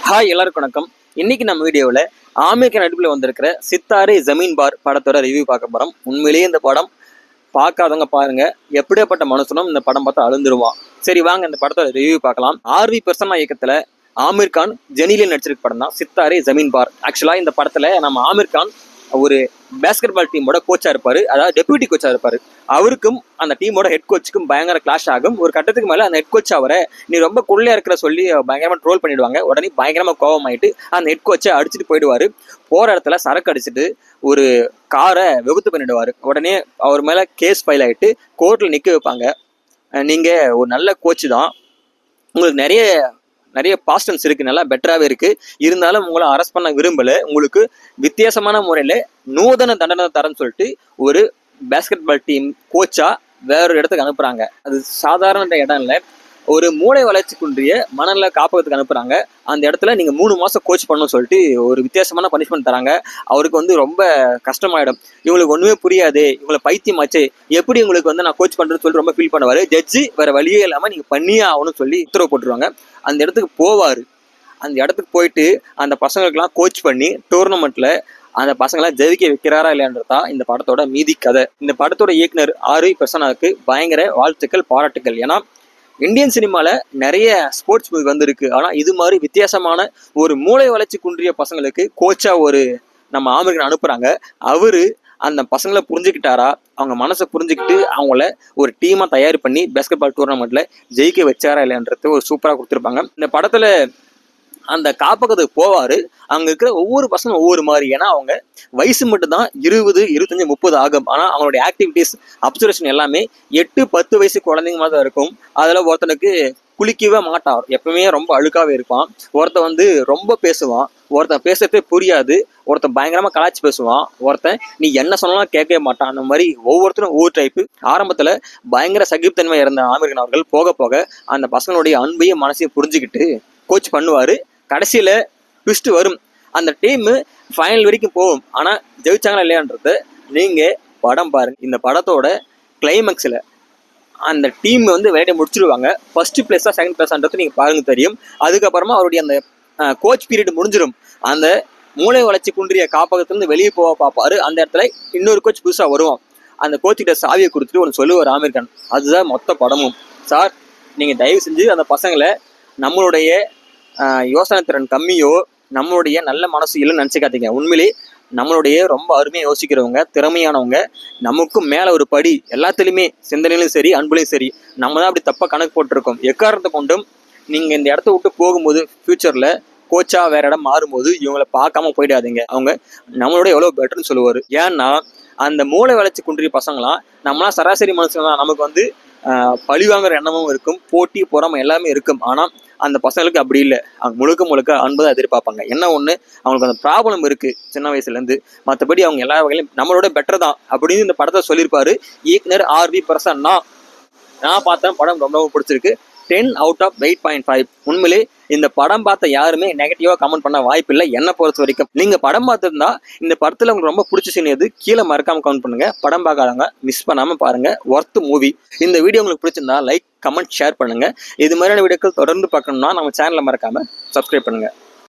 Hi எல்லாருக்கும் வணக்கம். இன்னைக்கு நம்ம வீடியோவில் ஆமீர் நடிப்பில் வந்திருக்கிற சித்தாரே ஜமீன் பார் படத்தோட ரிவ்யூ பார்க்க போகிறோம். உண்மையிலேயே இந்த படம் பார்க்காதவங்க பாருங்க, எப்படியாப்பட்ட மனுஷனும் இந்த படம் பார்த்தா அழுந்துருவான். சரி வாங்க இந்த படத்தோட ரிவ்யூ பார்க்கலாம். ஆர்வி பிரசன்னா இயக்கத்தில் ஆமீர் கான் ஜெனிலியன் நடிச்சிருக்க படம் தான் சித்தாரே ஜமீன் பார். ஆக்சுவலாக இந்த படத்தில் நம்ம ஆமீர் கான் ஒரு பேஸ்கெட் பால் டீமோட கோச்சா இருப்பாரு, அதாவது டெபியூட்டி கோச்சா இருப்பாரு. அவருக்கும் அந்த டீமோட ஹெட் கோச்சுக்கும் பயங்கர கிளாஷ் ஆகும். ஒரு கட்டத்துக்கு மேல அந்த ஹெட் கோச் அவரை நீ ரொம்ப கொள்ளையா இருக்கிற சொல்லி பயங்கரமா ட்ரோல் பண்ணிடுவாங்க. உடனே பயங்கரமா கோபம் ஆயிட்டு அந்த ஹெட் கோச்சை அடிச்சுட்டு போயிடுவாரு. போற இடத்துல சரக்கு அடிச்சுட்டு ஒரு காரை விபத்து பண்ணிடுவாரு. உடனே அவர் மேல கேஸ் ஃபைல் ஆயிட்டு கோர்ட்ல நிக்க வைப்பாங்க. நீங்க ஒரு நல்ல கோச் தான், உங்களுக்கு நிறைய பாஸ்டன்ஸ் இருக்கு, நல்லா பெட்டராகவே இருக்கு, இருந்தாலும் உங்களை அரெஸ்ட் பண்ண விரும்பல, உங்களுக்கு வித்தியாசமான முறையில நூதன தண்டனை தரேன்னு சொல்லிட்டு ஒரு பேஸ்கெட் பால் டீம் கோச்சா வேற ஒரு இடத்துக்கு அனுப்புறாங்க. அது சாதாரண இடம் இல்லை, ஒரு மூளை வளர்ச்சி குன்றிய மனநல காப்பகத்துக்கு அனுப்புறாங்க. அந்த இடத்துல நீங்க 3 மாசம் கோச் பண்ணணும்னு சொல்லிட்டு ஒரு வித்தியாசமான பனிஷ்மெண்ட் தராங்க. அவருக்கு ரொம்ப கஷ்டமாயிடும். இவங்களுக்கு ஒண்ணுமே புரியாது, இவங்களை பைத்தியமாச்சு, எப்படி உங்களுக்கு நான் கோச் பண்றேன்னு சொல்லிட்டு ரொம்ப ஃபீல் பண்ணுவாரு. ஜட்ஜி வேற வழியே இல்லாம நீங்க பண்ணியே ஆகணும்னு சொல்லி உத்தரவு போட்டுருவாங்க. அந்த இடத்துக்கு போவாரு. அந்த இடத்துக்கு போயிட்டு அந்த பசங்களுக்கெல்லாம் கோச் பண்ணி டோர்னமெண்ட்ல அந்த பசங்களாம் ஜெயிக்க வைக்கிறாரா இல்லையான்றதா இந்த படத்தோட மீதி கதை. இந்த படத்தோட இயக்குனர் ஆர்வி பிரசன்னாவுக்கு பயங்கர வாழ்த்துக்கள், பாராட்டுக்கள். ஏன்னா இந்தியன் சினிமாவில் நிறைய ஸ்போர்ட்ஸ் மூவி வந்திருக்கு, ஆனால் இது மாதிரி வித்தியாசமான ஒரு மூளை வளர்ச்சி குன்றிய பசங்களுக்கு கோச்சா ஒரு நம்ம ஆமீர் கான் அனுப்புறாங்க. அவரு அந்த பசங்களை புரிஞ்சுக்கிட்டாரா, அவங்க மனசை புரிஞ்சுக்கிட்டு அவங்கள ஒரு டீமாக தயார் பண்ணி பேஸ்கெட் பால் டூர்னமெண்ட்ல ஜெயிக்க வச்சாரா இல்லைன்றது ஒரு சூப்பராக கொடுத்துருப்பாங்க. இந்த படத்துல அந்த காப்பகத்துக்கு போவாரு. அங்க இருக்கிற ஒவ்வொரு பசங்களும் ஒவ்வொரு மாதிரி. ஏன்னா அவங்க வயசு மட்டும் தான் 20, 25, 30 ஆகும். ஆனா அவங்களுடைய ஆக்டிவிட்டிஸ், அப்சர்வேஷன் எல்லாமே 8, 10 வயசு குழந்தைங்க மாதிரி தான் இருக்கும். அதுல ஒருத்தனுக்கு குளிக்கவே மாட்டான், எப்பவுமே ரொம்ப அழுக்காவே இருப்பான். ஒருத்தன் ரொம்ப பேசுவான், ஒருத்தன் பேசுறதே புரியாது, ஒருத்தன் பயங்கரமா கலாச்சி பேசுவான், ஒருத்தன் நீ என்ன சொன்னாலும் கேட்கவே மாட்டான். அந்த மாதிரி ஒவ்வொருத்தரும் ஒவ்வொரு டைப்பு. ஆரம்பத்துல பயங்கர சகிப்புத்தன்மை இருந்த ஆமீர் கான் அவர்கள் போக போக அந்த பசங்களுடைய அன்பையும் மனசையும் புரிஞ்சுக்கிட்டு கோச் பண்ணுவாரு. கடைசியில ட்விஸ்ட் வரும், அந்த டீம் ஃபைனல் வரைக்கும் போகும். ஆனா ஜெயிச்சாங்களா இல்லையான்றத நீங்க படம் பாருங்க. இந்த படத்தோட கிளைமேக்ஸ்ல அந்த டீம் விளையாடி முடிச்சிருவாங்க. ஃபர்ஸ்ட் பிளேஸா செகண்ட் பிளேஸான்றது நீங்க பாருங்க தெரியும். அதுக்கப்புறமா அவருடைய அந்த கோச் பீரியட் முடிஞ்சிடும். அந்த மூளை வளர்ச்சி குன்றிய காப்பகத்திலிருந்து வெளியே போக பார்ப்பாரு. அந்த இடத்துல இன்னொரு கோச் புதுசா வருவான். அந்த கோச்சிட்ட சாவியை கொடுத்துட்டு ஒன்று சொல்லுவார் ஆமீர் கான். அதுதான் மொத்த படமும். சார், நீங்க தயவு செஞ்சு அந்த பசங்களை நம்மளுடைய யோசனை திறன் கம்மியோ நம்மளுடைய நல்ல மனசு இல்லைன்னு நினச்சிக்காதீங்க. உண்மையிலே நம்மளுடைய ரொம்ப அருமையாக யோசிக்கிறவங்க, திறமையானவங்க, நமக்கும் மேலே ஒரு படி எல்லாத்துலேயுமே, சிந்தனையிலும் சரி அன்புலையும் சரி, நம்ம தான் அப்படி தப்பாக கணக்கு போட்டிருக்கோம். எக்காரணத்தை கொண்டும் நீங்கள் இந்த இடத்த விட்டு போகும்போது ஃபியூச்சரில் கோச்சா வேற இடம் மாறும்போது இவங்களை பார்க்காம போயிடாதீங்க. அவங்க நம்மளோட எவ்வளோ பெட்டர்னு சொல்லுவார். ஏன்னா அந்த மூளை வளர்ச்சி குன்றிய பசங்களாம் நம்மளாம் சராசரி மனுஷங்க தான். நமக்கு பழி வாங்குற எண்ணமும் இருக்கும், போட்டி பொறாமை எல்லாமே இருக்கும். ஆனால் அந்த பசங்களுக்கு அப்படி இல்லை. அவங்க முழுக்க அன்பு தான் எதிர்பார்ப்பாங்க. என்ன ஒன்று, அவங்களுக்கு அந்த ப்ராப்ளம் இருக்கு சின்ன வயசுலேருந்து, மற்றபடி அவங்க எல்லா வகையிலும் நம்மளோட பெட்டர் தான் அப்படின்னு இந்த படத்தை சொல்லியிருப்பாரு இயக்குனர் ஆர்வி பிரசன்னா. நான் பார்த்தேன், படம் ரொம்ப பிடிச்சிருக்கு. 10 out of 8.5. உண்மையிலே இந்த படம் பார்த்த யாருமே நெகட்டிவா கமெண்ட் பண்ண வாய்ப்பு இல்லை என்னை பொறுத்த வரைக்கும். நீங்க படம் பார்த்துருந்தா இந்த படத்துல உங்களுக்கு ரொம்ப பிடிச்ச சீன் எது கீழே மறக்காம கமெண்ட் பண்ணுங்க. படம் பார்க்காதவங்க மிஸ் பண்ணாம பாருங்க, ஒர்த் மூவி. இந்த வீடியோ உங்களுக்கு பிடிச்சிருந்தா லைக், கமெண்ட், ஷேர் பண்ணுங்க. இது மாதிரியான வீடியோக்கள் தொடர்ந்து பார்க்கணும்னா நம்ம சேனலை மறக்காம சப்ஸ்கிரைப் பண்ணுங்க.